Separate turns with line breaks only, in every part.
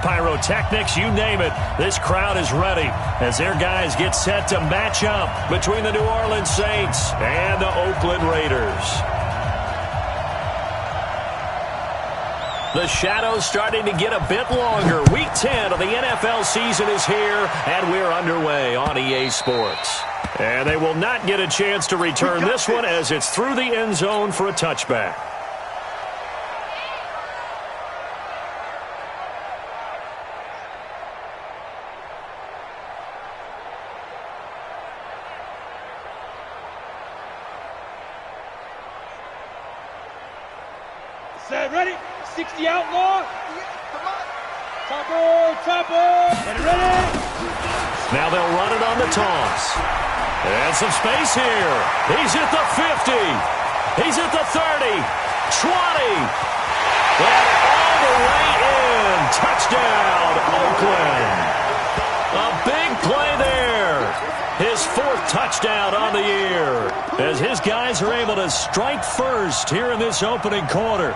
Pyrotechnics, you name it. This crowd is ready as their guys get set to match up between the New Orleans Saints and the Oakland Raiders. The shadow's starting to get a bit longer. Week 10 of the NFL season is here, and we're underway on EA Sports. And they will not get a chance to return this one as it's through the end zone for a touchback.
Set, ready? 60 outlaw. Chopper. Get ready.
Now they'll run it on the toss. And some space here. He's at the 50. He's at the 30. 20. And all the way in. Touchdown, Oakland. A big play there. His fourth touchdown on the year. As his guys are able to strike first here in this opening quarter.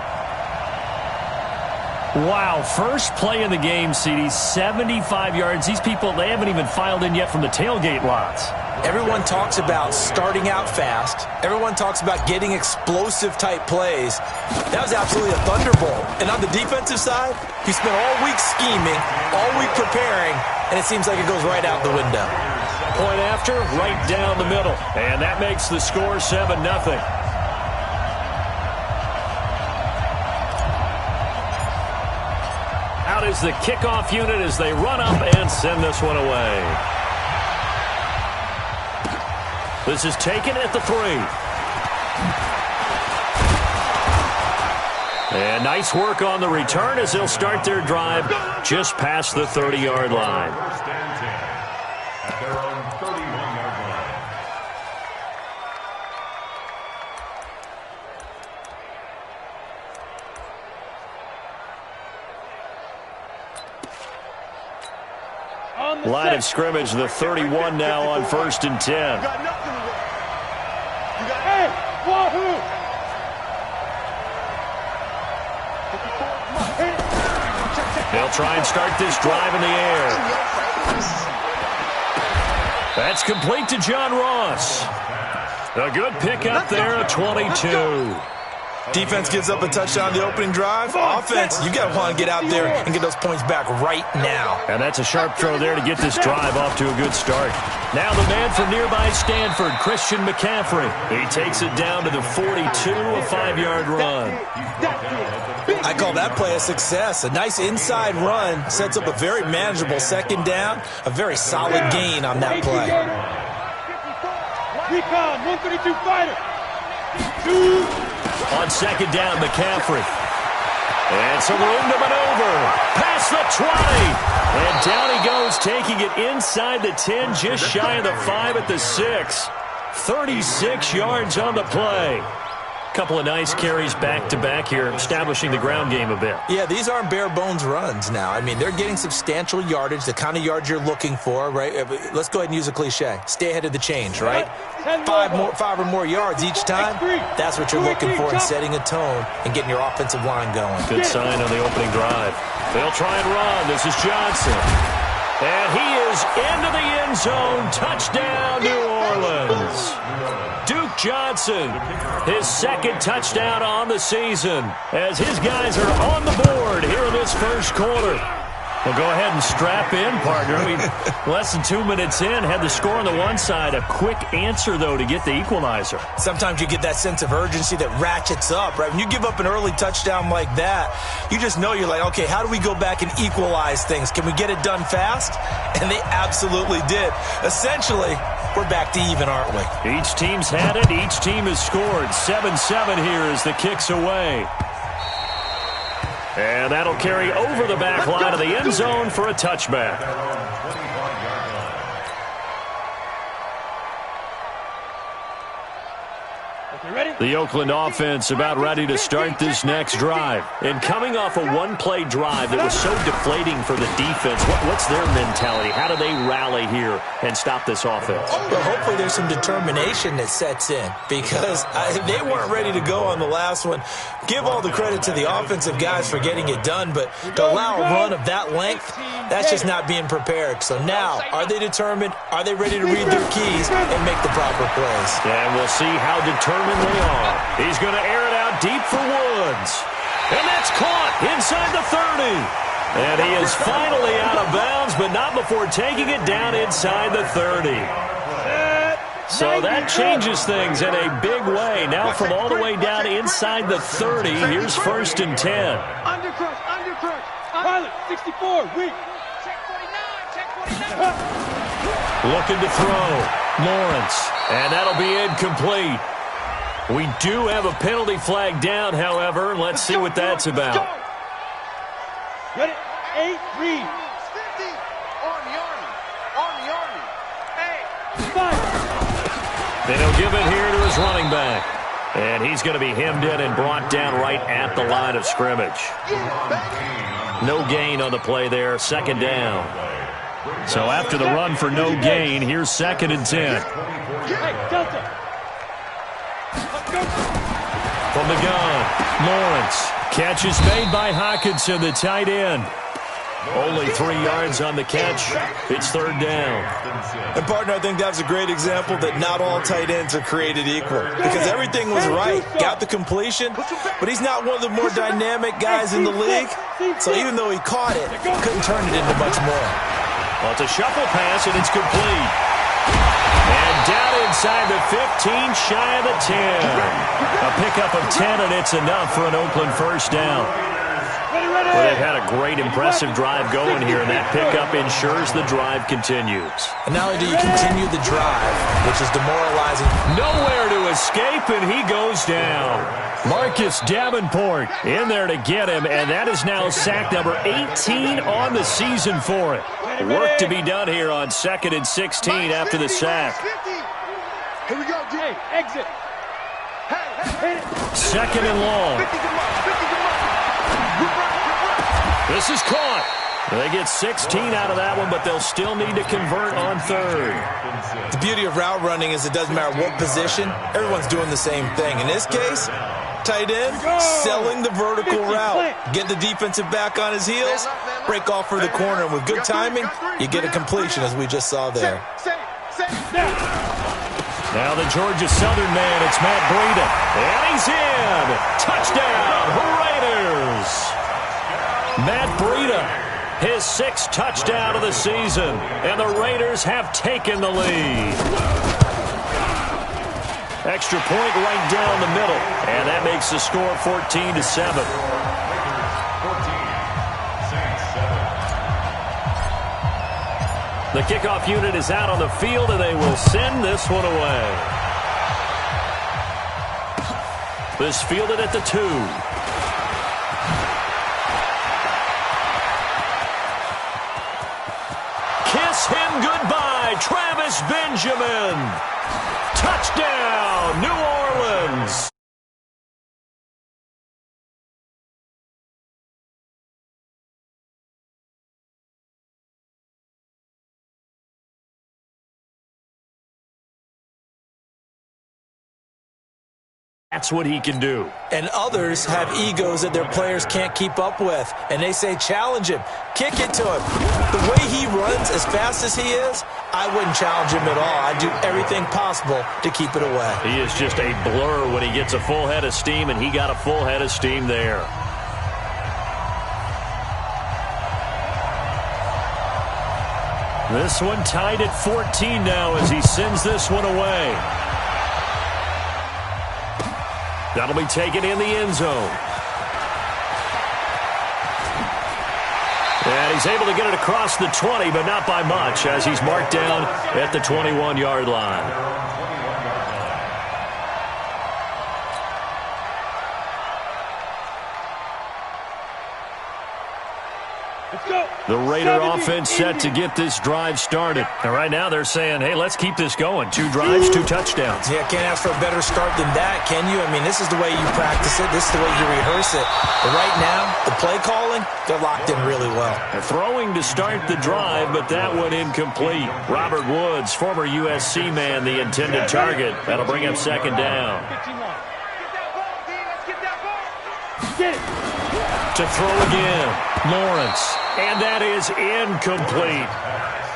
Wow, first play in the game, CD, 75 yards. These people, they haven't even filed in yet from the tailgate lots.
Everyone talks about starting out fast. Everyone talks about getting explosive-type plays. That was absolutely a thunderbolt. And on the defensive side, you spent all week scheming, all week preparing, and it seems like it goes right out the window.
Point after, right down the middle. And that makes the score 7-0. Out is the kickoff unit as they run up and send this one away. This is taken at the 3. And nice work on the return as they'll start their drive just past the 30-yard line.
At their own 31-yard line.
Line of scrimmage, the 31 now on 1st and 10.
Hey, wahoo!
They'll try and start this drive in the air. That's complete to John Ross. A good pickup there at 22.
Defense gives up a touchdown on the opening drive. Offense, you got to want to get out there and get those points back right now.
And that's a sharp throw there to get this drive off to a good start. Now the man from nearby Stanford, Christian McCaffrey. He takes it down to the 42, a 5-yard run.
I call that play a success. A nice inside run sets up a very manageable second down. A very solid gain on that play.
Recon, 132 fighter.
On second down, McCaffrey. And some room to maneuver. Past the 20. And down he goes, taking it inside the 10, just shy of the 5 at the 6. 36 yards on the play. Couple of nice carries back-to-back here, establishing the ground game a bit.
Yeah, these aren't bare-bones runs now. I mean, they're getting substantial yardage, the kind of yards you're looking for, right? Let's go ahead and use a cliche. Stay ahead of the change, right? 5 or more yards each time. That's what you're looking for in setting a tone and getting your offensive line going.
Good sign on the opening drive. They'll try and run. This is Johnson. And he is into the end zone. Touchdown, New Orleans. Duke Johnson, his second touchdown on the season, as his guys are on the board here in this first quarter. Well, go ahead and strap in, partner. Less than 2 minutes in, had the score on the one side. A quick answer, though, to get the equalizer.
Sometimes you get that sense of urgency that ratchets up, right? When you give up an early touchdown like that, you just know you're like, okay, how do we go back and equalize things? Can we get it done fast? And they absolutely did. Essentially, we're back to even, aren't we?
Each team's had it. Each team has scored. 7-7 here as the kick's away. And that'll carry over the back line of the end zone for a touchback. The Oakland offense about ready to start this next drive. And coming off a one-play drive that was so deflating for the defense, what's their mentality? How do they rally here and stop this offense?
Well, hopefully there's some determination that sets in because they weren't ready to go on the last one. Give all the credit to the offensive guys for getting it done, but to allow a run of that length, that's just not being prepared. So now, are they determined? Are they ready to read their keys and make the proper plays?
And we'll see how determined they are. He's going to air it out deep for Woods. And that's caught inside the 30. And he is finally out of bounds, but not before taking it down inside the 30. So that changes things in a big way. Now from all the way down inside the 30, here's 1st and 10.
Undercrush. Pilot, 64, weak. Check 49.
Looking to throw. Lawrence. And that'll be incomplete. We do have a penalty flag down, however. Let's see what that's about.
Ready? 8, read.
50 on the Army. Hey.
5.
And he'll give it here to his running back. And he's going to be hemmed in and brought down right at the line of scrimmage. No gain on the play there, 2nd down. So after the run for no gain, here's 2nd and 10.
Hey, Delta.
From the gun, Lawrence. Catch is made by Hockenson, the tight end. Only 3 yards on the catch. It's 3rd down.
And, partner, I think that's a great example that not all tight ends are created equal because everything was right. Got the completion, but he's not one of the more dynamic guys in the league. So even though he caught it, couldn't turn it into much more.
Well, it's a shuffle pass, and it's complete. And down inside the 15, shy of the 10. A pickup of 10, and it's enough for an Oakland 1st down. Well, they've had a great, impressive drive going here, and that pickup ensures the drive continues.
And not only do you continue the drive, which is demoralizing.
Nowhere to escape, and he goes down. Marcus Davenport in there to get him, and that is now sack number 18 on the season for it. Work to be done here on 2nd and 16 after the sack.
Here we go,
Hey, exit.
Hey.
2nd and long.
50 come up.
This is caught. They get 16 out of that one, but they'll still need to convert on 3rd.
The beauty of route running is it doesn't matter what position. Everyone's doing the same thing. In this case, tight end, selling the vertical route. Get the defensive back on his heels, break off for the corner. And with good timing, you get a completion, as we just saw there.
Now the Georgia Southern man, it's Matt Breida. And he's in. Touchdown, Raiders. Matt Breida, his 6th touchdown of the season. And the Raiders have taken the lead. Extra point right down the middle. And that makes the score 14-7. The kickoff unit is out on the field, and they will send this one away. This fielded at the 2. Kiss him goodbye, Travis Benjamin. Touchdown, New Orleans. That's what he can do.
And others have egos that their players can't keep up with. And they say, challenge him. Kick it to him. The way he runs as fast as he is, I wouldn't challenge him at all. I'd do everything possible to keep it away.
He is just a blur when he gets a full head of steam, and he got a full head of steam there. This one tied at 14 now as he sends this one away. That'll be taken in the end zone. And he's able to get it across the 20, but not by much, as he's marked down at the 21-yard line.
Let's go.
The Raider offense set to get this drive started. And right now they're saying, hey, let's keep this going. 2 drives, 2 touchdowns.
Yeah, can't ask for a better start than that, can you? I mean, this is the way you practice it. This is the way you rehearse it. But right now, the play calling, they're locked in really well.
They're throwing to start the drive, but that one incomplete. Robert Woods, former USC man, the intended target. That'll bring up second down.
Get it.
To throw again, Lawrence. And that is incomplete.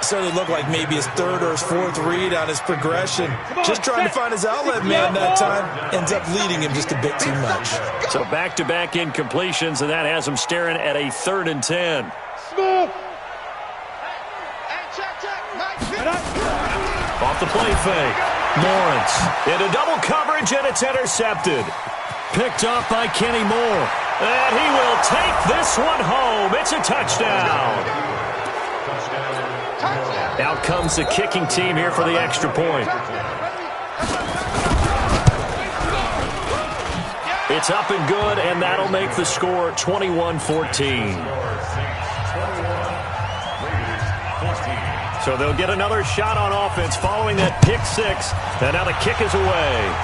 Certainly looked like maybe his 3rd or his 4th read on his progression. Just trying to find his outlet man that time. Ends up leading him just a bit too much.
So back-to-back incompletions, and that has him staring at a 3rd and 10.
Smooth.
Off the play fake. Lawrence into double coverage, and it's intercepted. Picked off by Kenny Moore. And he will take this one home. It's a touchdown. Out comes the kicking team here for the extra point. It's up and good, and that'll make the score 21-14. So they'll get another shot on offense following that pick 6. And now the kick is away.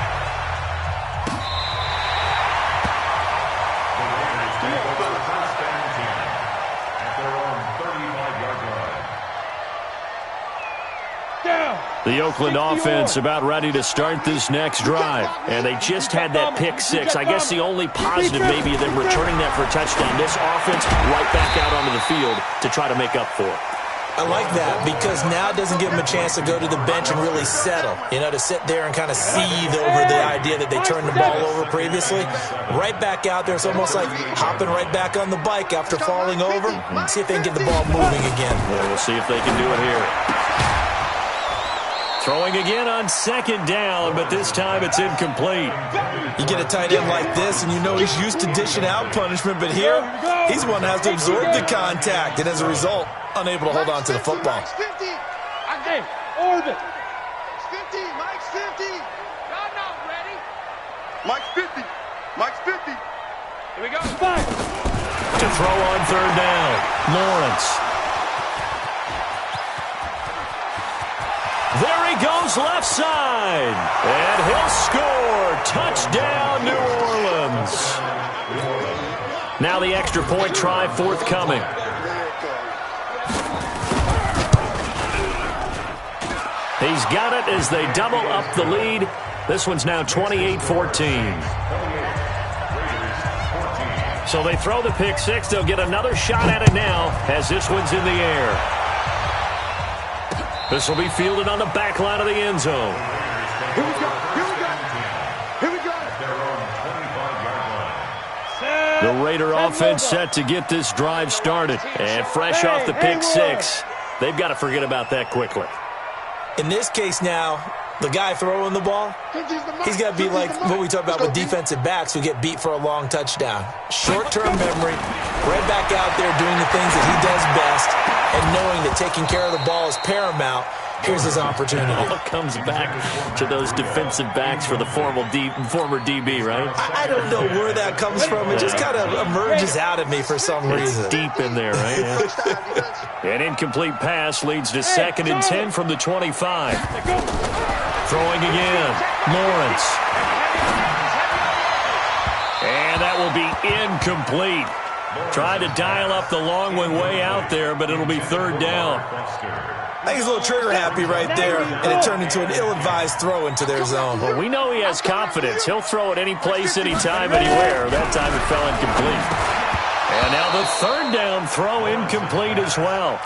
The Oakland offense about ready to start this next drive. And they just had that pick 6. I guess the only positive maybe of them returning that for a touchdown. This offense right back out onto the field to try to make up for it.
I like that because now it doesn't give them a chance to go to the bench and really settle. You know, to sit there and kind of seethe over the idea that they turned the ball over previously. Right back out there. It's almost like hopping right back on the bike after falling over. See if they can get the ball moving again.
Yeah, we'll see if they can do it here. Throwing again on second down, but this time it's incomplete.
You get a tight end like this, and you know he's used to dishing out punishment, but here, he's the one that has to absorb the contact, and as a result, unable to hold on to the football.
Hey, orbit.
50, Mike's 50. Y'all not ready. Mike's 50. Mike's 50. Here we go.
Back.
To throw on third down, Lawrence. There he goes left side. And he'll score. Touchdown, New Orleans. Now the extra point try forthcoming. He's got it as they double up the lead. This one's now 28-14. So they throw the pick 6. They'll get another shot at it now as this one's in the air. This will be fielded on the back line of the end zone.
Here we go. Here we go. Here we go.
The Raider offense set to get this drive started. And fresh off the pick 6, they've got to forget about that quickly.
In this case now, the guy throwing the ball, he's got to be like what we talk about with defensive backs who get beat for a long touchdown. Short-term memory, right back out there doing the things that he does best, and knowing that taking care of the ball is paramount. Here's his opportunity.
It all comes back to those defensive backs for the former DB, right?
I don't know where that comes from. It just kind of emerges out of me for some reason.
It's deep in there, right? Yeah. An incomplete pass leads to 2nd and 10 from the 25. Throwing again, Lawrence. And that will be incomplete. Tried to dial up the long one way out there, but it'll be 3rd down.
I think he's a little trigger-happy right there, and it turned into an ill-advised throw into their zone.
Well, we know he has confidence. He'll throw it any place, anytime, anywhere. That time it fell incomplete. And now the 3rd down throw incomplete as well.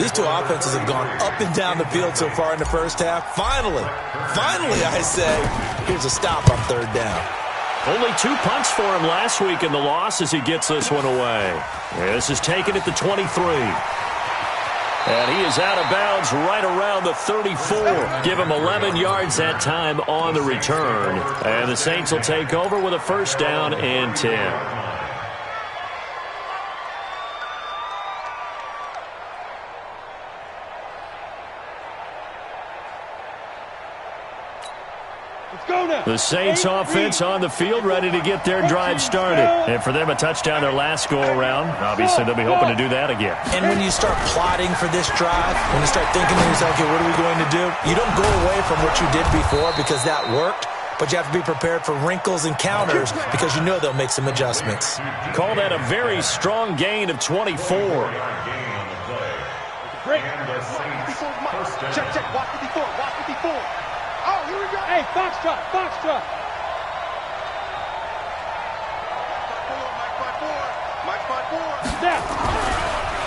These two offenses have gone up and down the field so far in the first half. Finally, I say, here's a stop on 3rd down.
Only 2 punts for him last week in the loss as he gets this one away. This is taken at the 23. And he is out of bounds right around the 34. Give him 11 yards that time on the return. And the Saints will take over with a 1st down and 10.
Let's go now.
The Saints offense on the field, ready to get their drive started. And for them, a touchdown their last go-around. Obviously, they'll be hoping to do that again.
And when you start plotting for this drive, when you start thinking to yourself, okay, what are we going to do? You don't go away from what you did before because that worked, but you have to be prepared for wrinkles and counters because you know they'll make some adjustments.
Call that a very strong gain of 24.
Great.
Check, watch 54, watch 54. Oh, here we go.
Hey, Foxtrot.
Mike 5-4.
Snap.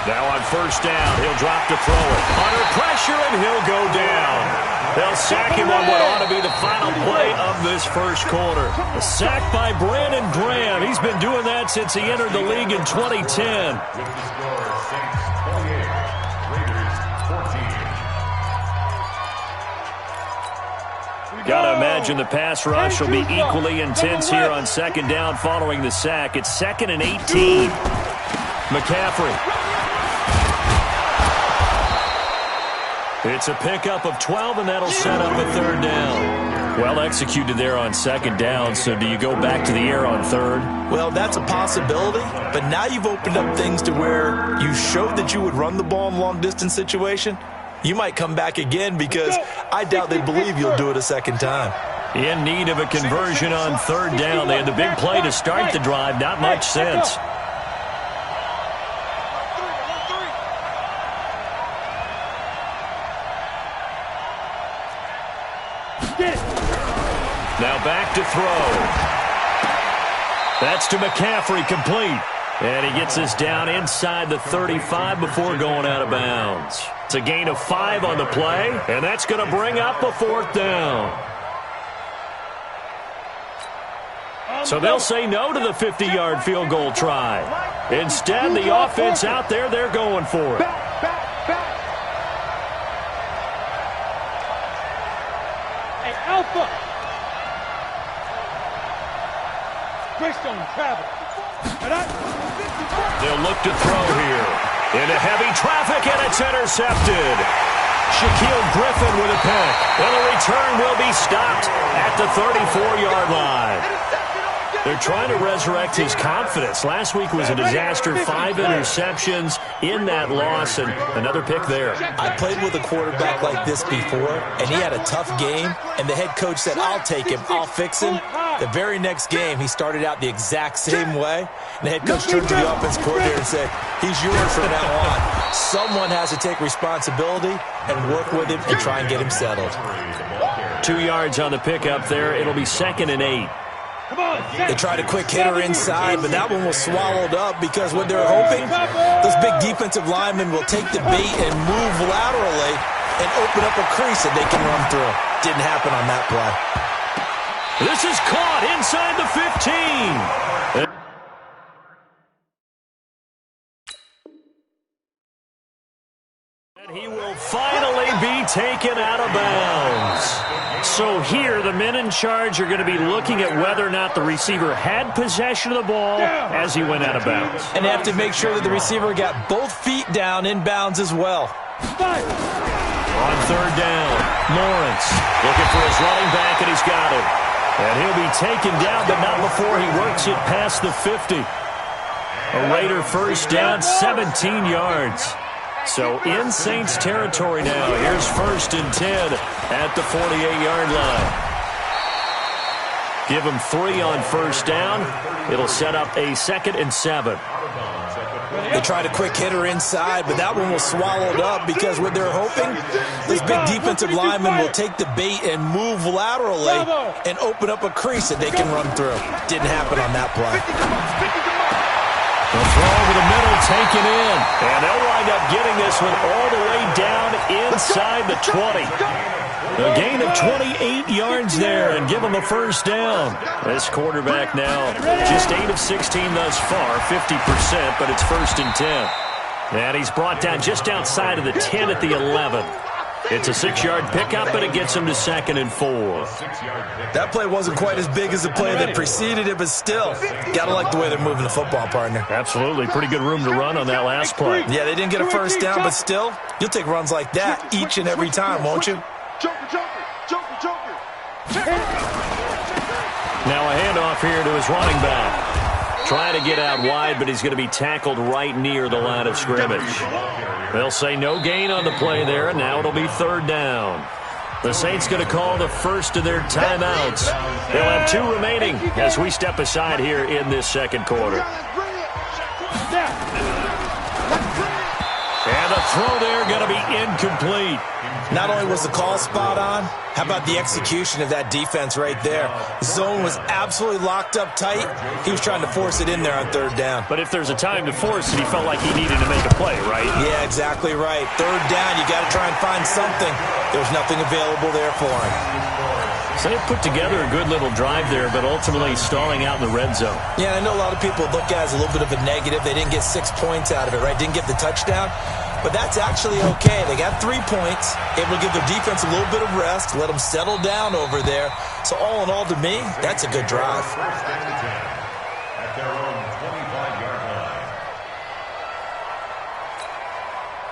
Now on first down, he'll drop to throw it. Under pressure, and he'll go down. They'll sack him on what ought to be the final play of this first quarter. A sack by Brandon Graham. He's been doing that since he entered the league in 2010.
With the score, Saints 28, Raiders 14.
Got to imagine the pass rush will be equally intense here on second down following the sack. It's 2nd and 18. McCaffrey. It's a pickup of 12, and that'll set up a third down. Well executed there on second down, so do you go back to the air on third?
Well, that's a possibility, but now you've opened up things to where you showed that you would run the ball in a long-distance situation. You might come back again because I doubt they believe you'll do it a second time.
In need of a conversion on third down. They had the big play to start the drive. Not much sense. Now back to throw. That's to McCaffrey, complete. And he gets us down inside the 35 before going out of bounds. It's a gain of 5 on the play, and that's going to bring up a fourth down. So they'll say no to the 50-yard field goal try. Instead, the offense out there, they're going for it.
Hey, Alpha. Greystone travel.
They'll look to throw here. Into heavy traffic, and it's intercepted. Shaquille Griffin with a pick. And the return will be stopped at the 34-yard line. They're trying to resurrect his confidence. Last week was a disaster. 5 interceptions in that loss, and another pick there.
I played with a quarterback like this before, and he had a tough game, and the head coach said, I'll take him, I'll fix him. The very next game, he started out the exact same way, and the head coach turned to the offense coordinator and said, he's yours from now on. Someone has to take responsibility and work with him and try and get him settled.
2 yards on the pickup there. It'll be 2nd and 8.
They tried a quick hitter inside, but that one was swallowed up because what they're hoping, those big defensive linemen will take the bait and move laterally and open up a crease that they can run through. Didn't happen on that play.
This is caught inside the 15. And he will finally be taken out of bounds. So here, the men in charge are going to be looking at whether or not the receiver had possession of the ball as he went out of bounds.
And they have to make sure that the receiver got both feet down in bounds as well.
On third down, Lawrence looking for his running back, and he's got it. And he'll be taken down, but not before he works it past the 50. A Raider first down, 17 yards. So in Saints territory now. Here's 1st and 10 at the 48-yard line. Give them 3 on first down. It'll set up a 2nd and 7.
They tried a quick hitter inside, but that one was swallowed up because what they're hoping, this big defensive lineman will take the bait and move laterally and open up a crease that they can run through. Didn't happen on that play.
The throw over the middle taken in. And they'll wind up getting this one all the way down inside the 20. A gain of 28 yards there and give them a first down. This quarterback now just 8 of 16 thus far, 50%, but it's 1st and 10. And he's brought down just outside of the 10 at the 11. It's a 6-yard pickup, but it gets him to 2nd and 4.
That play wasn't quite as big as the play that preceded it, but still, gotta like the way they're moving the football, partner.
Absolutely. Pretty good room to run on that last play.
Yeah, they didn't get a first down, but still, you'll take runs like that each and every time, won't you?
Joker.
Now a handoff here to his running back. Trying to get out wide, but he's going to be tackled right near the line of scrimmage. They'll say no gain on the play there, and now it'll be third down. The Saints going to call the first of their timeouts. They'll have 2 remaining as we step aside here in this second quarter. And the throw there going to be incomplete.
Not only was the call spot on, how about the execution of that defense right there? The zone was absolutely locked up tight. He was trying to force it in there on third down.
But if there's a time to force it, he felt like he needed to make a play, right?
Yeah, exactly right. Third down, you got to try and find something. There's nothing available there for him.
So they put together a good little drive there, but ultimately stalling out in the red zone.
Yeah, I know a lot of people look at it as a little bit of a negative. They didn't get 6 points out of it, right? Didn't get the touchdown. But that's actually okay. They got 3 points, able to give their defense a little bit of rest, let them settle down over there. So all in all, to me, that's a good drive.
First down and 10 at their own 25-yard line.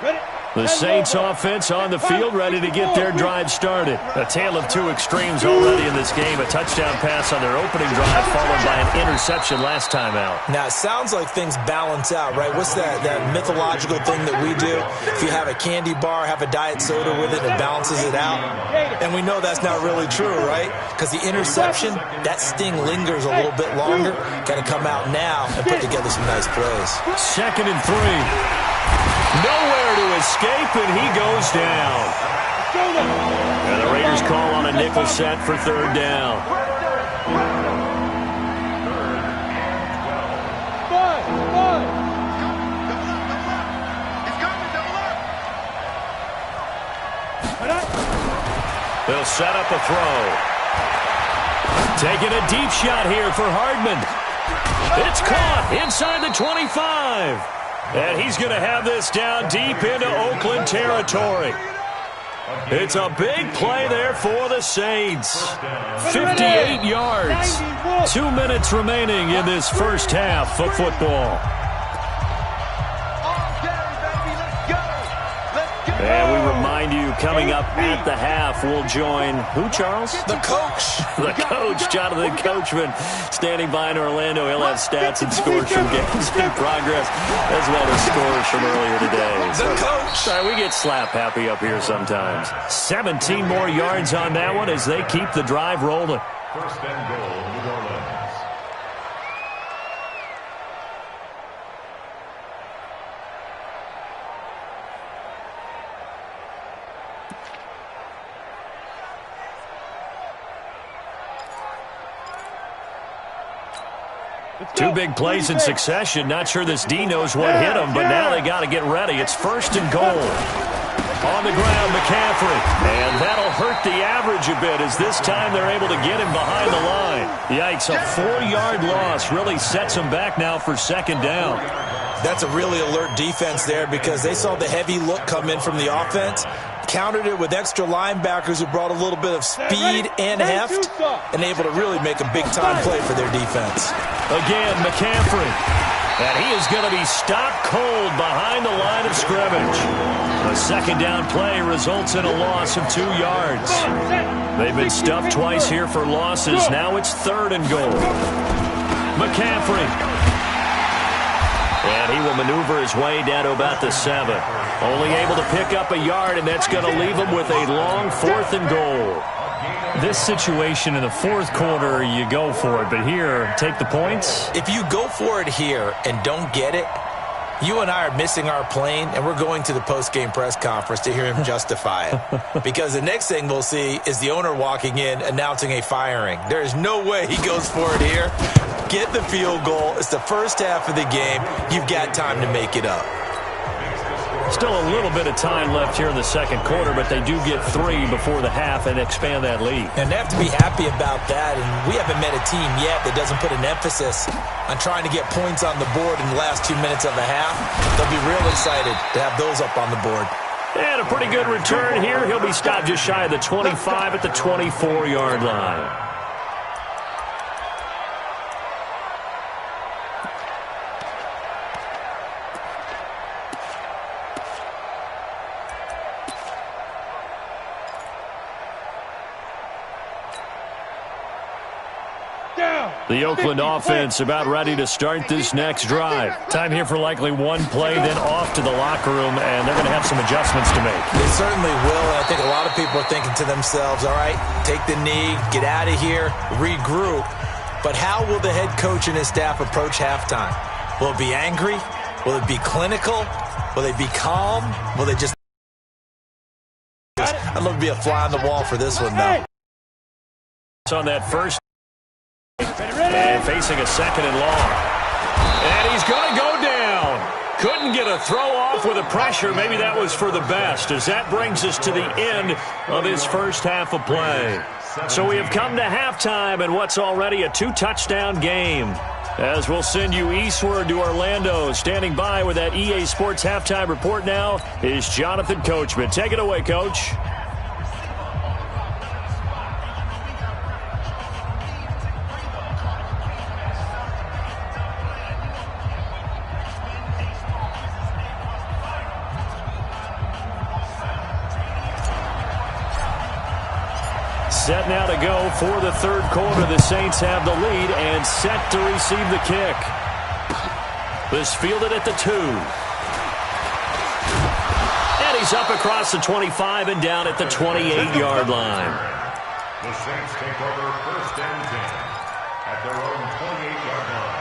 Ready?
The Saints offense on the field, ready to get their drive started. A tale of 2 extremes already in this game. A touchdown pass on their opening drive, followed by an interception last time out.
Now, it sounds like things balance out, right? What's that mythological thing that we do? If you have a candy bar, have a diet soda with it, it balances it out. And we know that's not really true, right? Because the interception, that sting lingers a little bit longer. Got to come out now and put together some nice plays.
2nd and 3. Nowhere to escape, and he goes down. And the Raiders call on a nickel set for third down. They'll set up a throw. Taking a deep shot here for Hardman. It's caught inside the 25. And he's going to have this down deep into Oakland territory. It's a big play there for the Saints. 58 yards. 2 minutes remaining in this first half of football. And we remind you, coming up at the half, we'll join who, Charles?
The coach.
The coach, Jonathan Coachman, standing by in Orlando. He'll have stats and scores from games in progress, as well as scores from earlier today.
The coach.
Sorry, we get slap happy up here sometimes. 17 more yards on that one as they keep the drive rolling.
First and goal, New Orleans.
Two big plays in succession. Not sure this D knows what hit him, but now they got to get ready. It's 1st and goal. On the ground, McCaffrey. And that'll hurt the average a bit as this time they're able to get him behind the line. Yikes, a 4-yard loss really sets them back now for 2nd down.
That's a really alert defense there because they saw the heavy look come in from the offense, countered it with extra linebackers who brought a little bit of speed and heft, and able to really make a big-time play for their defense.
Again, McCaffrey. And he is going to be stopped cold behind the line of scrimmage. A 2nd down play results in a loss of 2 yards. They've been stuffed twice here for losses. Now it's 3rd and goal. McCaffrey. And he will maneuver his way down to about the 7. Only able to pick up a yard, and that's going to leave him with a long 4th and goal. This situation in the 4th quarter, you go for it. But here, take the points.
If you go for it here and don't get it, you and I are missing our plane, and we're going to the post-game press conference to hear him justify it. Because the next thing we'll see is the owner walking in announcing a firing. There is no way he goes for it here. Get the field goal. It's the first half of the game. You've got time to make it up.
Still a little bit of time left here in the 2nd quarter, but they do get 3 before the half and expand that lead.
And they have to be happy about that. And we haven't met a team yet that doesn't put an emphasis on trying to get points on the board in the last 2 minutes of a half. They'll be real excited to have those up on the board.
And a pretty good return here. He'll be stopped just shy of the 25 at the 24-yard line. The Oakland offense about ready to start this next drive. Time here for likely one play, then off to the locker room, and they're going to have some adjustments to make.
They certainly will, and I think a lot of people are thinking to themselves, all right, take the knee, get out of here, regroup. But how will the head coach and his staff approach halftime? Will it be angry? Will it be clinical? Will they be calm? Will they just... I'd love to be a fly on the wall for this one, though.
On that first... And facing a second and long. And he's going to go down. Couldn't get a throw off with the pressure. Maybe that was for the best, as that brings us to the end of his first half of play. So we have come to halftime in what's already a 2-touchdown game. As we'll send you eastward to Orlando. Standing by with that EA Sports halftime report now is Jonathan Coachman. Take it away, Coach. Set now to go for the third quarter. The Saints have the lead and set to receive the kick. This fielded at the 2. And he's up across the 25 and down at the 28-yard line.
The Saints take over first and 10 at their own 28-yard line.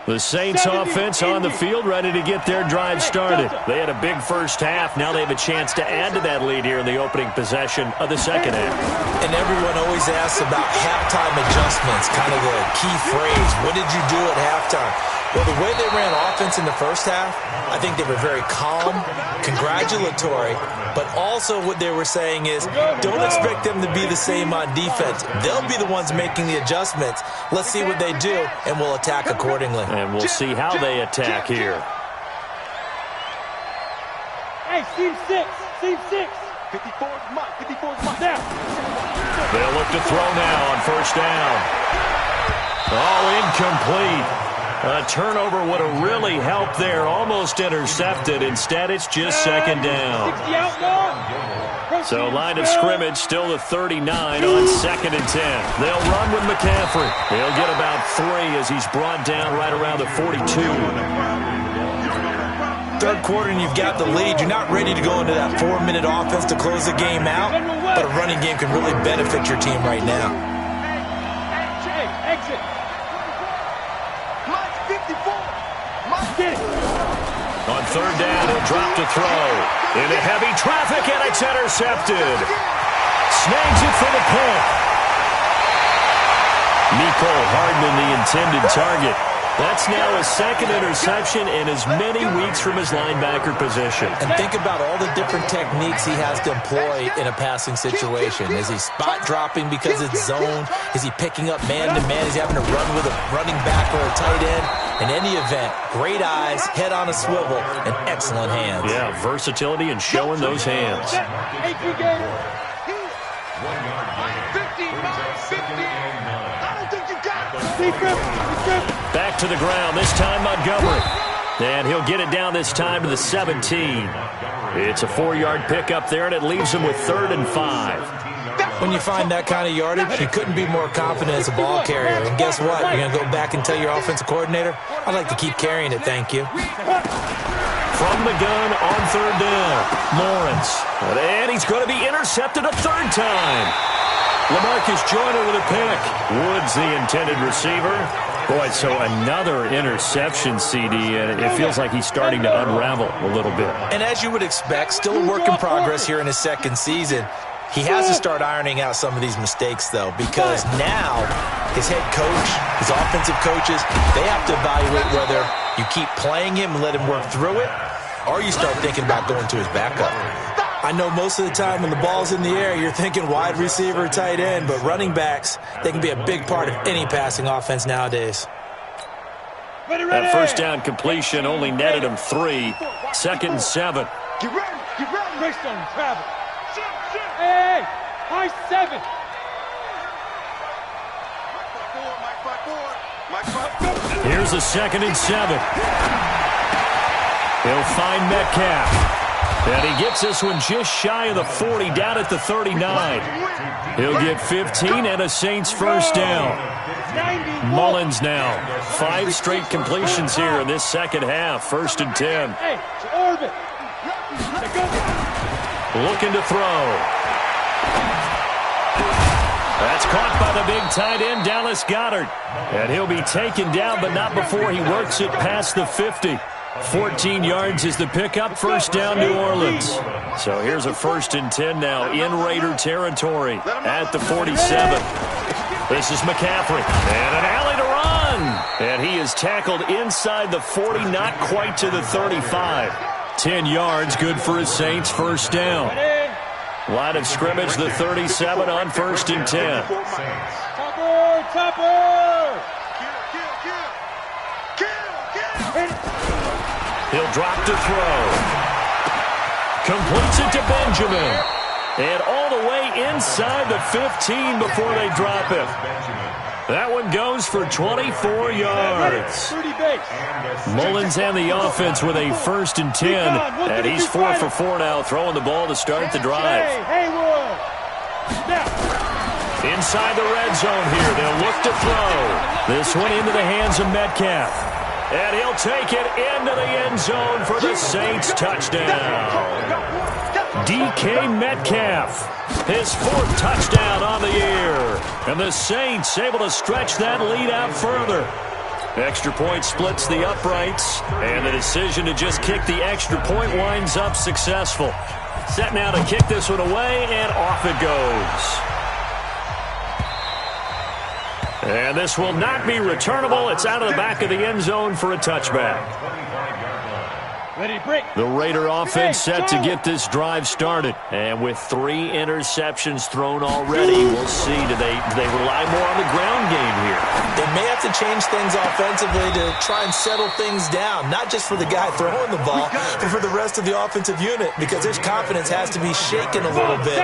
The Saints offense on the field, ready to get their drive started. They had a big first half. Now they have a chance to add to that lead here in the opening possession of the second half.
And everyone always asks about halftime adjustments, kind of the key phrase. What did you do at halftime? Well, the way they ran offense in the first half, I think they were very calm, congratulatory, but also what they were saying is don't expect them to be the same on defense. They'll be the ones making the adjustments. Let's see what they do, and we'll attack accordingly.
And we'll see how they attack here.
Hey, Team 6. Team 6.
54's Mike. 54's Mike.
Now.
They'll look to throw now on first down. Oh, incomplete. A turnover would have really helped there. Almost intercepted. Instead, it's just second down.
60 out now.
So line of scrimmage still the 39 on second and 10. They'll run with McCaffrey. They'll get about 3 as he's brought down right around the 42.
Third quarter and you've got the lead. You're not ready to go into that 4-minute offense to close the game out, but a running game can really benefit your team right now.
Exit.
Mike 54. Mike get it.
On third down, he'll drop to throw. Into heavy traffic, and it's intercepted. Snags it for the pick. Nico Hardman, the intended target. That's now his second interception in as many weeks from his linebacker position.
And think about all the different techniques he has to employ in a passing situation. Is he spot dropping because it's zone? Is he picking up man-to-man? Is he having to run with a running back or a tight end? In any event, great eyes, head on a swivel, and excellent hands.
Yeah, versatility and showing those hands.
1 yard gain. 50. I don't think you got it.
Back to the ground, this time Montgomery. And he'll get it down this time to the 17. It's a 4-yard pickup there, and it leaves him with 3rd and 5.
When you find that kind of yardage, you couldn't be more confident as a ball carrier. And guess what? You're going to go back and tell your offensive coordinator, I'd like to keep carrying it, thank you.
From the gun on third down, Lawrence. And he's going to be intercepted a 3rd time. LaMarcus Joyner with a pick. Woods, the intended receiver. Boy, so another interception, CD, and it feels like he's starting to unravel a little bit.
And as you would expect, still a work in progress here in his second season. He has to start ironing out some of these mistakes, though, because now his head coach, his offensive coaches, they have to evaluate whether you keep playing him and let him work through it, or you start thinking about going to his backup. I know most of the time when the ball's in the air, you're thinking wide receiver, tight end, but running backs, they can be a big part of any passing offense nowadays.
That first down completion only netted him 3. 2nd and 7.
Get ready. Get ready.
Wrist on travel. Hey, high 7.
Mike 5-4.
Here's a 2nd and 7. He'll find Metcalf. And he gets this one just shy of the 40, down at the 39. He'll get 15 and a Saints first down. Mullins now. 5 straight completions here in this second half. 1st and 10. Looking to throw. That's caught by the big tight end, Dallas Goedert. And he'll be taken down, but not before he works it past the 50. 14 yards is the pickup, first down New Orleans. So here's a 1st and 10 now in Raider territory at the 47. This is McCaffrey. And an alley to run. And he is tackled inside the 40, not quite to the 35. 10 yards, good for his Saints, first down. Line of scrimmage, the 37 on 1st and 10.
Topper!
He'll drop to throw. Completes it to Benjamin. And all the way inside the 15 before they drop it. That one goes for 24 yards. Mullins and the offense with a 1st and 10. And he's 4 for 4 now, throwing the ball to start the drive. Inside the red zone here, they'll look to throw. This one into the hands of Metcalf. And he'll take it into the end zone for the Saints touchdown. DK Metcalf, his 4th touchdown on the year. And the Saints able to stretch that lead out further. Extra point splits the uprights. And the decision to just kick the extra point winds up successful. Set now to kick this one away, and off it goes. And this will not be returnable. It's out of the back of the end zone for a touchback. The Raider offense set to get this drive started. And with 3 interceptions thrown already, we'll see. Do they rely more on the ground game here?
They may have to change things offensively to try and settle things down, not just for the guy throwing the ball, but for the rest of the offensive unit, because his confidence has to be shaken a little bit.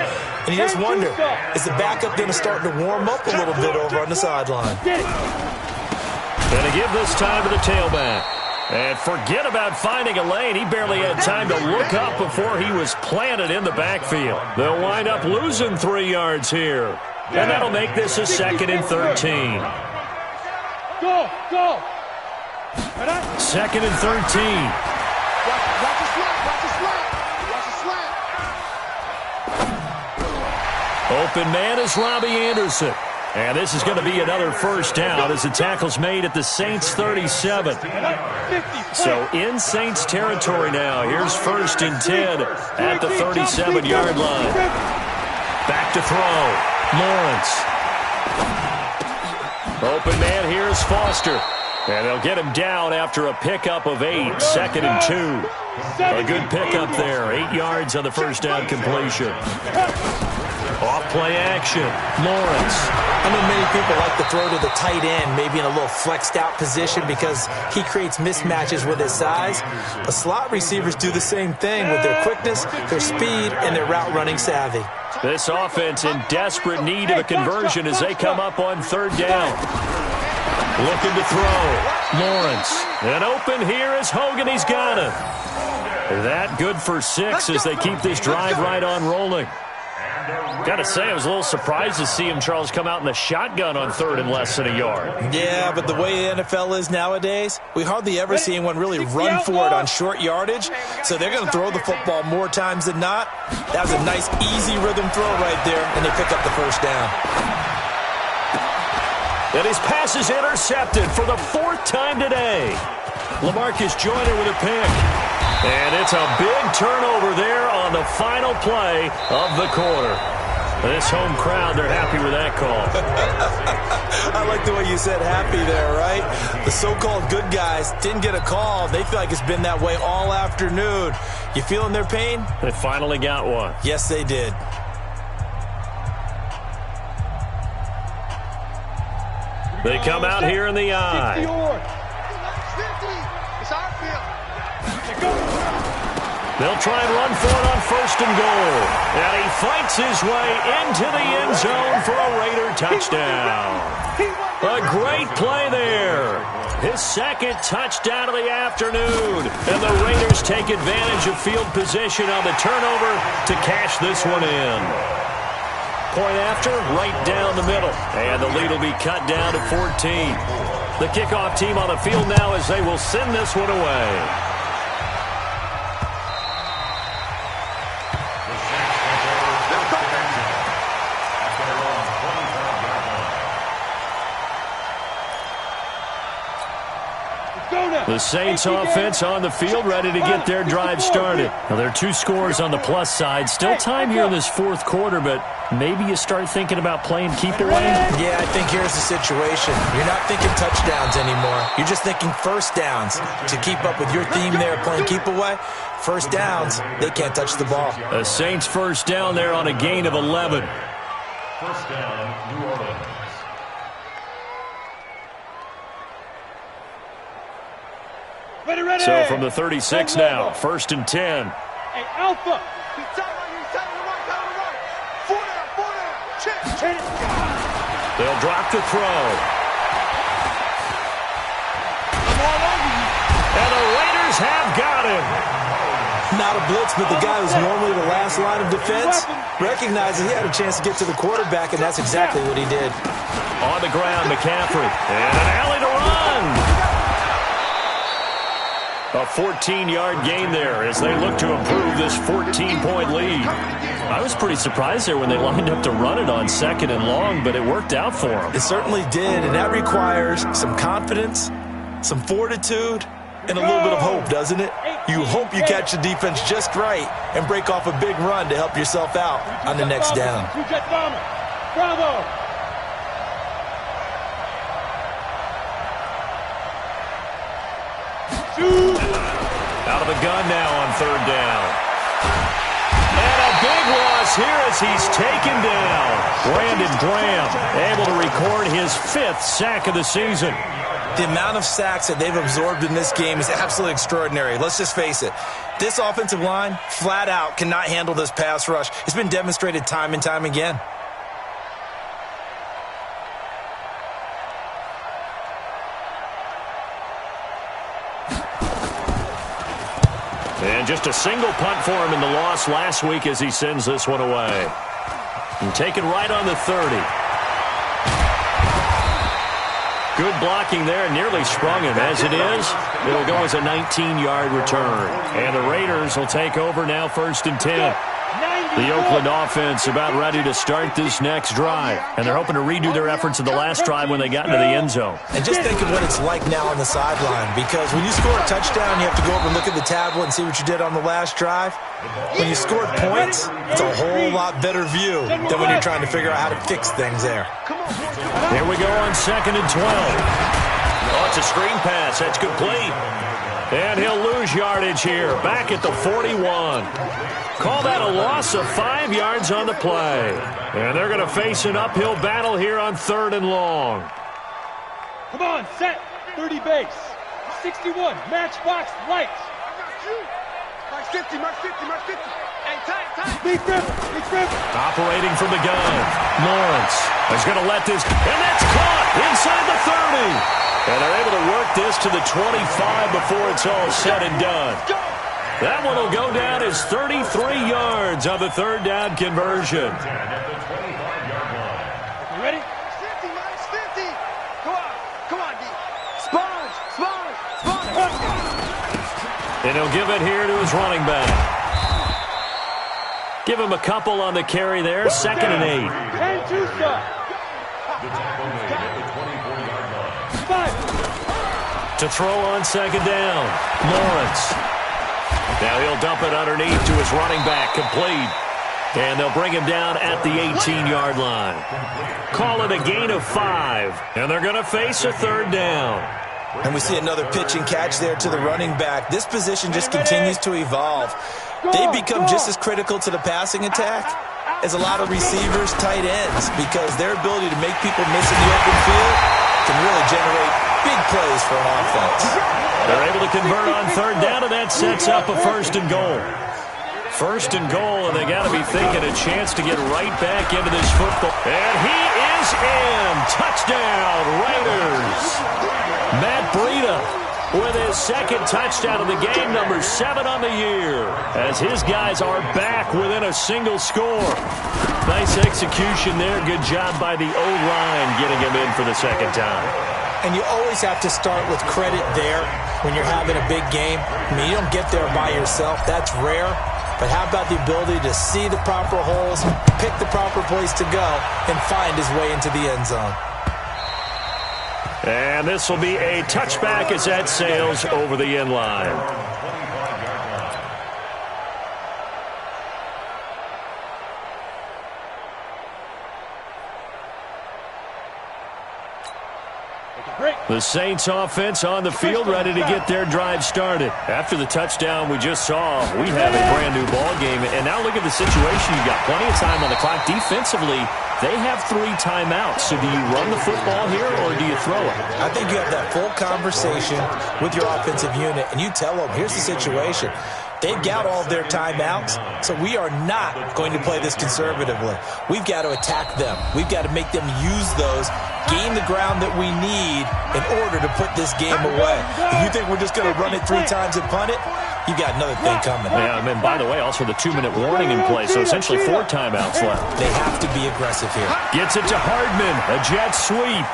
And you just wonder, is the backup going to start to warm up a little bit over on the sideline?
Going to give this time to the tailback. And forget about finding a lane. He barely had time to look up before he was planted in the backfield. They'll wind up losing 3 yards here. And that'll make this a 2nd and 13.
Go!
2nd and 13.
Watch the slap.
Open man is Robbie Anderson. And this is going to be another first down as the tackle's made at the Saints 37. So in Saints territory now. Here's 1st and 10 at the 37-yard line. Back to throw. Lawrence. Open man here is Foster. And they'll get him down after a pickup of 8. 2nd and 2. A good pickup there. 8 yards on the first down completion. Off play action. Lawrence.
I know many people like to throw to the tight end, maybe in a little flexed out position because he creates mismatches with his size. But slot receivers do the same thing with their quickness, their speed, and their route running savvy.
This offense in desperate need of a conversion as they come up on 3rd down. Looking to throw. Lawrence. And open here is Hogan. He's got it. That good for 6 as they keep this drive right on rolling. Got to say, I was a little surprised to see him, Charles, come out in the shotgun on 3rd and less than a yard.
Yeah, but the way the NFL is nowadays, we hardly ever see anyone really run for it on short yardage. So they're going to throw the football more times than not. That was a nice, easy rhythm throw right there, and they pick up the first down.
And his pass is intercepted for the 4th time today. LaMarcus Joyner with a pick. And it's a big turnover there on the final play of the quarter. This home crowd, they're happy with that call.
I like the way you said happy there, right? The so-called good guys didn't get a call. They feel like it's been that way all afternoon. You feeling their pain?
They finally got one.
Yes, they did.
They come out here in the eye.
50. It's our field.
They'll try and run for it on 1st and goal. And he fights his way into the end zone for a Raider touchdown. A great play there. His 2nd touchdown of the afternoon. And the Raiders take advantage of field position on the turnover to cash this one in. Point after, right down the middle. And the lead will be cut down to 14. The kickoff team on the field now as they will send this one away. The Saints offense on the field, ready to get their drive started. Now, there are 2 scores on the plus side. Still time here in this 4th quarter, but maybe you start thinking about playing keep away?
Yeah, I think here's the situation. You're not thinking touchdowns anymore. You're just thinking first downs. To keep up with your theme there, playing keep away, first downs, they can't touch the ball.
The Saints first down there on a gain of 11.
First down, New Orleans.
Ready.
So from the 36 now, 1st and 10.
Hey, Alpha.
They'll drop to throw. And the Raiders have got him.
Not a blitz, but the guy who's normally the last line of defense recognizes he had a chance to get to the quarterback, and that's exactly what he did.
On the ground, McCaffrey. And an alley to run. A 14-yard gain there as they look to improve this 14-point lead. I was pretty surprised there when they lined up to run it on 2nd and long, but it worked out for them.
It certainly did, and that requires some confidence, some fortitude, and a little bit of hope, doesn't it? You hope you catch the defense just right and break off a big run to help yourself out on the next down.
Bravo.
Out of the gun now on 3rd down. And a big loss here as he's taken down. Brandon Graham able to record his 5th sack of the season.
The amount of sacks that they've absorbed in this game is absolutely extraordinary. Let's just face it. This offensive line, flat out, cannot handle this pass rush. It's been demonstrated time and time again.
And just a single punt for him in the loss last week as he sends this one away. And taken right on the 30. Good blocking there, nearly sprung him. As it is, it'll go as a 19-yard return. And the Raiders will take over now 1st and 10. The Oakland offense about ready to start this next drive. And they're hoping to redo their efforts in the last drive when they got into the end zone.
And just think of what it's like now on the sideline, because when you score a touchdown, you have to go over and look at the tablet and see what you did on the last drive. When you scored points, it's a whole lot better view than when you're trying to figure out how to fix things there.
Here we go on 2nd and 12. Oh, it's a screen pass. That's complete. And he'll lose yardage here, back at the 41. Call that a loss of 5 yards on the play. And they're going to face an uphill battle here on 3rd and long.
Come on, set. 30 base. 61, matchbox, lights.
Mark 50, Mark 50, Mark 50. Hey, tight.
Big rip.
Operating from the gun. Lawrence is going to let this, and that's caught inside the 30. And they're able to work this to the 25 before it's all said and done. That one will go down as 33 yards on the 3rd down conversion.
You ready?
50, Mark 50. Come on, D. Sponge.
And he'll give it here to his running back. Give him a couple on the carry there, 2nd and 8.
10-2 stop.
To throw on 2nd down, Lawrence. Now he'll dump it underneath to his running back, complete. And they'll bring him down at the 18-yard line. Call it a gain of 5, and they're going to face a 3rd down.
And we see another pitch and catch there to the running back. This position just continues to evolve. They become just as critical to the passing attack as a lot of receivers, tight ends, because their ability to make people miss in the open field can really generate big plays for an offense.
They're able to convert on third down, and that sets up a 1st and goal. 1st and goal, and they got to be thinking a chance to get right back into this football. And he is in. Touchdown, Raiders. Matt Breida with his 2nd touchdown of the game, number 7 on the year, as his guys are back within a single score. Nice execution there. Good job by the O-line getting him in for the 2nd time.
And you always have to start with credit there when you're having a big game. I mean, you don't get there by yourself. That's rare. But how about the ability to see the proper holes, pick the proper place to go, and find his way into the end zone?
And this will be a touchback as that sails over the end line. The Saints offense on the field, ready to get their drive started. After the touchdown we just saw, we have a brand new ball game. And now look at the situation. You got plenty of time on the clock. Defensively, they have 3 timeouts. So do you run the football here or do you throw it?
I think you have that full conversation with your offensive unit, and you tell them, here's the situation. They've got all of their timeouts, so we are not going to play this conservatively. We've got to attack them. We've got to make them use those, gain the ground that we need in order to put this game away. If you think we're just going to run it 3 times and punt it, you got another thing coming.
Yeah, and by the way, also the 2-minute warning in place, so essentially 4 timeouts left.
They have to be aggressive here.
Gets it to Hardman, a jet sweep.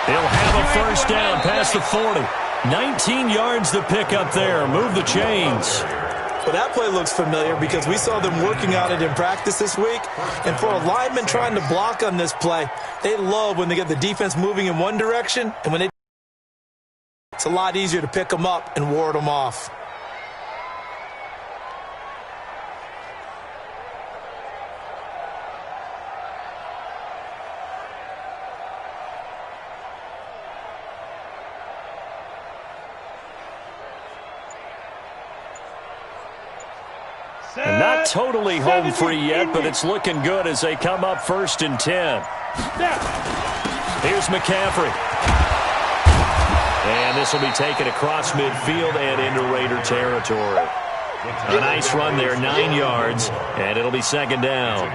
He'll have a 1st down past the 40. 19 yards to pick up there. Move the chains.
Well, that play looks familiar because we saw them working on it in practice this week. And for a lineman trying to block on this play, they love when they get the defense moving in one direction. And when it's a lot easier to pick them up and ward them off.
And not totally home free yet, but it's looking good as they come up 1st and 10. Here's McCaffrey. And this will be taken across midfield and into Raider territory. A nice run there, 9 yards, and it'll be 2nd down.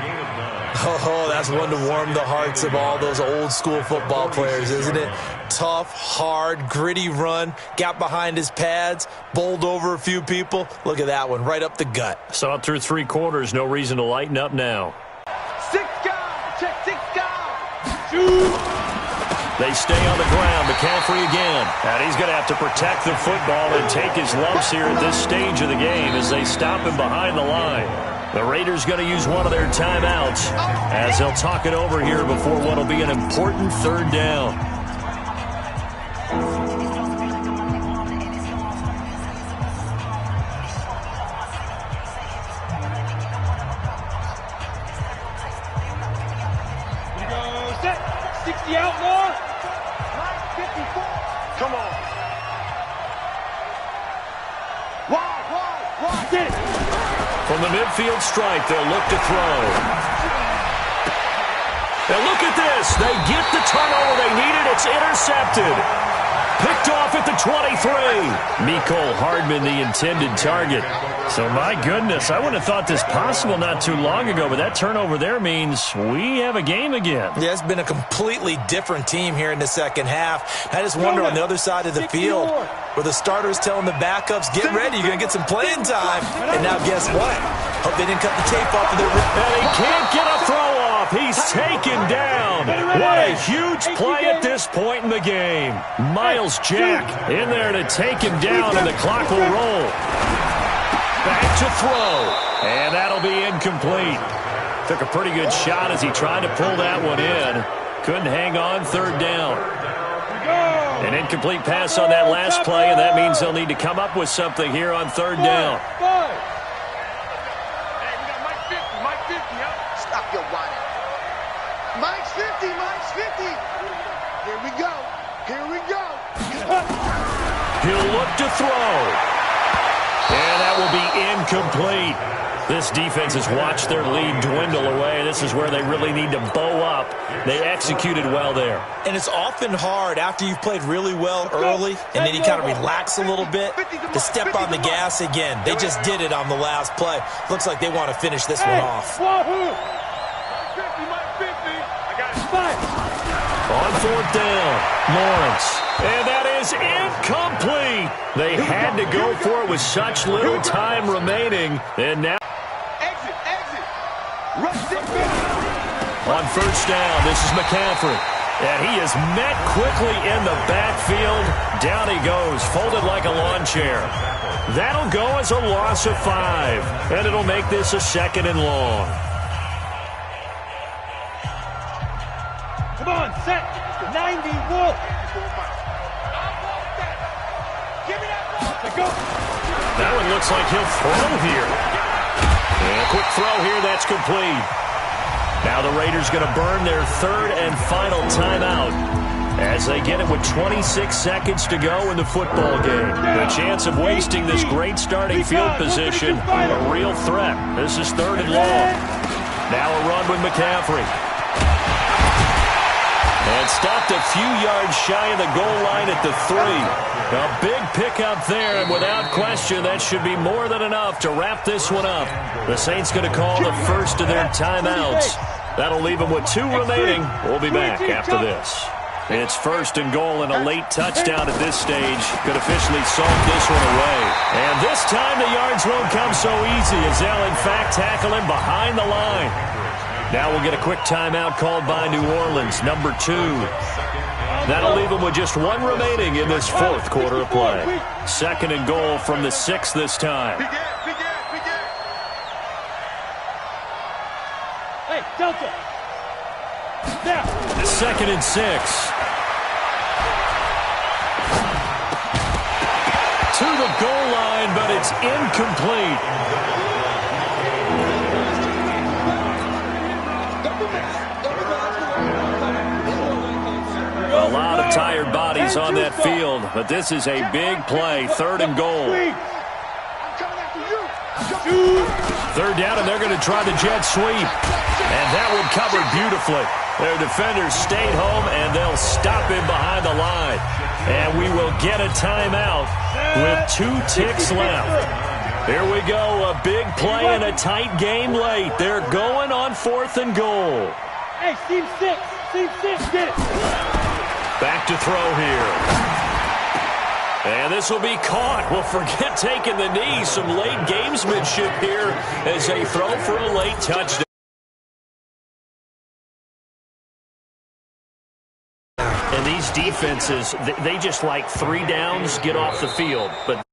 Oh, that's one to warm the hearts of all those old school football players, isn't it? Tough, hard, gritty run, got behind his pads, bowled over a few people. Look at that one, right up the gut.
Saw it through 3 quarters, no reason to lighten up now.
6 guys, check 6 guys.
They stay on the ground, McCaffrey again. And he's going to have to protect the football and take his lumps here at this stage of the game as they stop him behind the line. The Raiders going to use one of their timeouts as they'll talk it over here before what will be an important 3rd down.
Here we go, set. 60 outlaw.
54. Come on. Wide.
Get it.
From the midfield stripe, they'll look to throw. And look at this. They get the turnover they needed. It's intercepted. Picked off at the 23. Mecole Hardman, the intended target. So, my goodness, I wouldn't have thought this possible not too long ago, but that turnover there means we have a game again.
Yeah, it's been a completely different team here in the 2nd half. I just wonder on the other side of the field where the starters telling the backups, get ready, you're going to get some playing time. And now guess what? Hope they didn't cut the tape off of their...
And he can't get a throw off. He's taken down. What a huge play at this point in the game. Miles Jack in there to take him down, and the clock will roll. Back to throw, and that'll be incomplete. Took a pretty good shot as he tried to pull that one in. Couldn't hang on, 3rd down. An incomplete pass on that last play, and that means they'll need to come up with something here on 3rd down.
Hey, we got Mike 50, Mike 50, huh? Stop your whining. Mike's 50, Mike's 50. Here we go. Here we go.
He'll look to throw. And that will be incomplete. This defense has watched their lead dwindle away. This is where they really need to bow up. They executed well there.
And it's often hard after you've played really well early and then you kind of relax a little bit to step on the gas again. They just did it on the last play. Looks like they want to finish this one off.
On fourth down, Lawrence. And that is incomplete. They had to go for it with such little time remaining. And now on first down, this is McCaffrey. And he is met quickly in the backfield. Down he goes, folded like a lawn chair. That'll go as a loss of 5. And it'll make this a 2nd and long.
Come on, set. 90, Wolf.
That one looks like he'll throw here. And a quick throw here, that's complete. Now the Raiders going to burn their 3rd and final timeout as they get it with 26 seconds to go in the football game. The chance of wasting this great starting field position, a real threat. This is 3rd and long. Now a run with McCaffrey. And stopped a few yards shy of the goal line at the 3. A big pickup there, and without question, that should be more than enough to wrap this one up. The Saints going to call the first of their timeouts. That'll leave them with 2 remaining. We'll be back after this. It's 1st and goal, and a late touchdown at this stage could officially salt this one away. And this time the yards won't come so easy as they'll, in fact, tackle him behind the line. Now we'll get a quick timeout called by New Orleans, number 2. That'll leave them with just 1 remaining in this 4th quarter of play. 2nd and goal from the 6 this time.
Hey, Delta. Now.
2nd and 6. To the goal line, but it's incomplete. A lot of tired bodies on that field, but this is a big play. 3rd and goal. 3rd down, and they're going to try the jet sweep. And that one covered beautifully. Their defenders stayed home, and they'll stop him behind the line. And we will get a timeout with 2 ticks left. Here we go, a big play in a tight game late. They're going on 4th and goal.
Hey, Team 6, get it.
Back to throw here. And this will be caught. Well, forget taking the knee. Some late gamesmanship here as they throw for a late touchdown. And these defenses, they just like 3 downs, get off the field. But